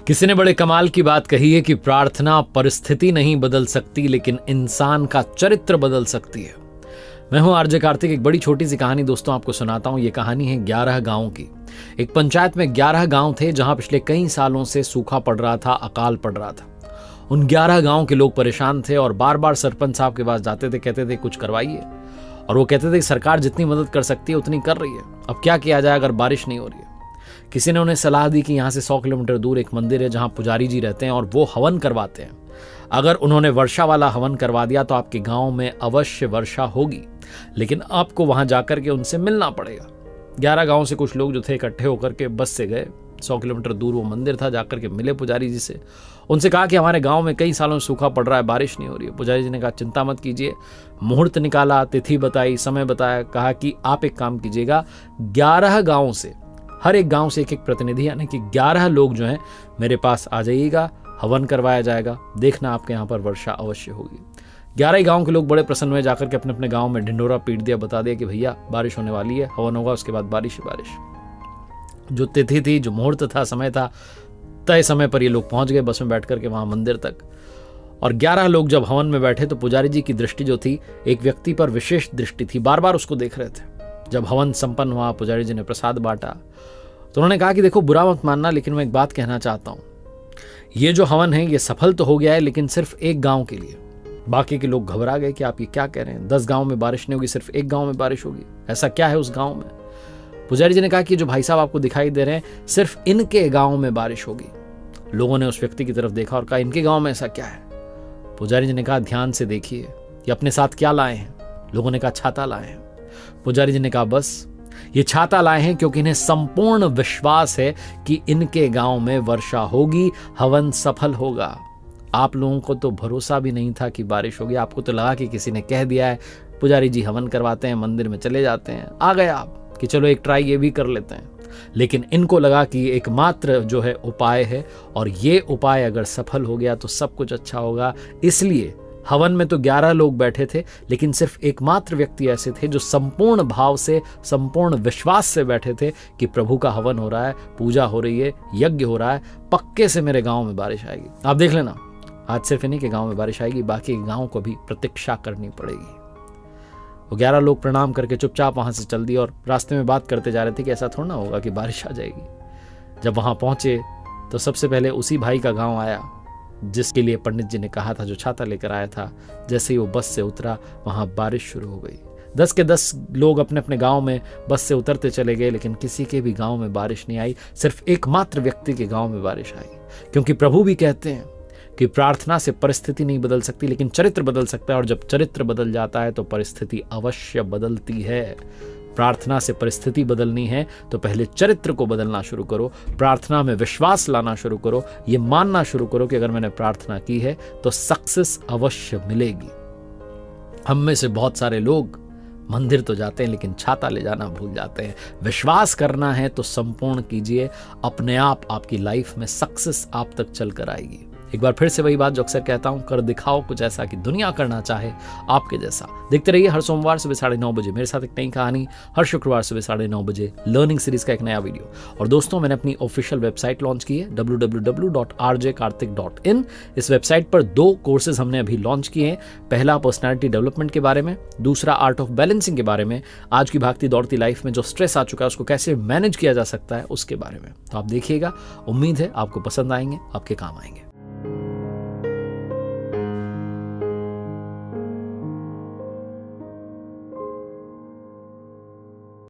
किसी ने बड़े कमाल की बात कही है कि प्रार्थना परिस्थिति नहीं बदल सकती लेकिन इंसान का चरित्र बदल सकती है। मैं हूं आरजे कार्तिक। एक बड़ी छोटी सी कहानी दोस्तों आपको सुनाता हूं। ये कहानी है 11 गांव की। एक पंचायत में 11 गांव थे जहां पिछले कई सालों से सूखा पड़ रहा था, अकाल पड़ रहा था। उन 11 गांव के लोग परेशान थे और बार बार सरपंच साहब के पास जाते थे, कहते थे कुछ करवाइए। और वो कहते थे सरकार जितनी मदद कर सकती है उतनी कर रही है, अब क्या किया जाए अगर बारिश नहीं हो रही है। किसी ने उन्हें सलाह दी कि यहाँ से 100 किलोमीटर दूर एक मंदिर है जहाँ पुजारी जी रहते हैं और वो हवन करवाते हैं। अगर उन्होंने वर्षा वाला हवन करवा दिया तो आपके गांव में अवश्य वर्षा होगी, लेकिन आपको वहां जाकर के उनसे मिलना पड़ेगा। 11 गांव से कुछ लोग जो थे इकट्ठे होकर के बस से गए। 100 किलोमीटर दूर वो मंदिर था, जाकर के मिले पुजारी जी से। उनसे कहा कि हमारे गांव में कई सालों से सूखा पड़ रहा है, बारिश नहीं हो रही है। पुजारी जी ने कहा चिंता मत कीजिए। मुहूर्त निकाला, तिथि बताई, समय बताया, कहा कि आप एक काम कीजिएगा, 11 गांव से, हर एक गांव से एक एक प्रतिनिधि यानी कि 11 लोग जो हैं मेरे पास आ जाइएगा, हवन करवाया जाएगा, देखना आपके यहाँ पर वर्षा अवश्य होगी। 11 गांव के लोग बड़े प्रसन्न हुए, जाकर के अपने अपने गांव में ढिंडोरा पीट दिया, बता दिया कि भैया बारिश होने वाली है, हवन होगा, उसके बाद बारिश ही बारिश। जो तिथि थी, जो मुहूर्त था, समय था, तय समय पर ये लोग पहुंच गए बस में बैठ करके वहां मंदिर तक। और 11 लोग जब हवन में बैठे तो पुजारी जी की दृष्टि जो थी, एक व्यक्ति पर विशेष दृष्टि थी, बार बार उसको देख रहे थे। जब हवन संपन्न हुआ, पुजारी जी ने प्रसाद बांटा तो उन्होंने कहा कि देखो बुरा मत मानना, लेकिन मैं एक बात कहना चाहता हूं, ये जो हवन है ये सफल तो हो गया है लेकिन सिर्फ एक गांव के लिए। बाकी के लोग घबरा गए कि आप ये क्या कह रहे हैं, 10 गांव में बारिश नहीं होगी, सिर्फ एक गांव में बारिश होगी, ऐसा क्या है उस गांव में। पुजारी जी ने कहा कि जो भाई साहब आपको दिखाई दे रहे हैं, सिर्फ इनके गांव में बारिश होगी। लोगों ने उस व्यक्ति की तरफ देखा और कहा इनके गांव में ऐसा क्या है। पुजारी जी ने कहा ध्यान से देखिए, ये अपने साथ क्या लाए हैं। लोगों ने कहा छाता लाए हैं। पुजारी जी ने कहा बस ये छाता लाए हैं क्योंकि इन्हें संपूर्ण विश्वास है कि इनके गांव में वर्षा होगी, हवन सफल होगा। आप लोगों को तो भरोसा भी नहीं था कि बारिश होगी, आपको तो लगा कि किसी ने कह दिया है, पुजारी जी हवन करवाते हैं, मंदिर में चले जाते हैं, आ गए आप कि चलो एक ट्राई ये भी कर लेते हैं। लेकिन इनको लगा कि एकमात्र जो है उपाय है और ये उपाय अगर सफल हो गया तो सब कुछ अच्छा होगा। इसलिए हवन में तो 11 लोग बैठे थे, लेकिन सिर्फ एकमात्र व्यक्ति ऐसे थे जो संपूर्ण भाव से, संपूर्ण विश्वास से बैठे थे कि प्रभु का हवन हो रहा है, पूजा हो रही है, यज्ञ हो रहा है, पक्के से मेरे गांव में बारिश आएगी। आप देख लेना, आज सिर्फ इन्हीं के गांव में बारिश आएगी, बाकी गांव को भी प्रतीक्षा करनी पड़ेगी। वो 11 लोग प्रणाम करके चुपचाप वहां से चल दिए और रास्ते में बात करते जा रहे थे कि ऐसा थोड़ा ना होगा कि बारिश आ जाएगी। जब वहां पहुंचे तो सबसे पहले उसी भाई का गांव आया जिसके लिए पंडित जी ने कहा था, जो छाता लेकर आया था। जैसे ही वो बस से उतरा वहां बारिश शुरू हो गई। 10 के 10 लोग अपने अपने गांव में बस से उतरते चले गए, लेकिन किसी के भी गांव में बारिश नहीं आई। सिर्फ एकमात्र व्यक्ति के गांव में बारिश आई, क्योंकि प्रभु भी कहते हैं कि प्रार्थना से परिस्थिति नहीं बदल सकती लेकिन चरित्र बदल सकता है, और जब चरित्र बदल जाता है तो परिस्थिति अवश्य बदलती है। प्रार्थना से परिस्थिति बदलनी है तो पहले चरित्र को बदलना शुरू करो, प्रार्थना में विश्वास लाना शुरू करो, ये मानना शुरू करो कि अगर मैंने प्रार्थना की है तो सक्सेस अवश्य मिलेगी। हम में से बहुत सारे लोग मंदिर तो जाते हैं लेकिन छाता ले जाना भूल जाते हैं। विश्वास करना है तो संपूर्ण कीजिए, अपने आप आपकी लाइफ में सक्सेस आप तक चल कर आएगी। एक बार फिर से वही बात जो अक्सर कहता हूं, कर दिखाओ कुछ ऐसा कि दुनिया करना चाहे आपके जैसा। देखते रहिए हर सोमवार सुबह 9:30 बजे मेरे साथ एक नई कहानी, हर शुक्रवार सुबह 9:30 बजे लर्निंग सीरीज का एक नया वीडियो। और दोस्तों मैंने अपनी ऑफिशियल वेबसाइट लॉन्च की है www.rjkartik.in। इस वेबसाइट पर 2 कोर्सेज हमने अभी लॉन्च किए हैं। पहला पर्सनैलिटी डेवलपमेंट के बारे में, दूसरा आर्ट ऑफ बैलेंसिंग के बारे में। आज की भागती दौड़ती लाइफ में जो स्ट्रेस आ चुका है उसको कैसे मैनेज किया जा सकता है उसके बारे में। तो आप देखिएगा, उम्मीद है आपको पसंद आएंगे, आपके काम आएंगे।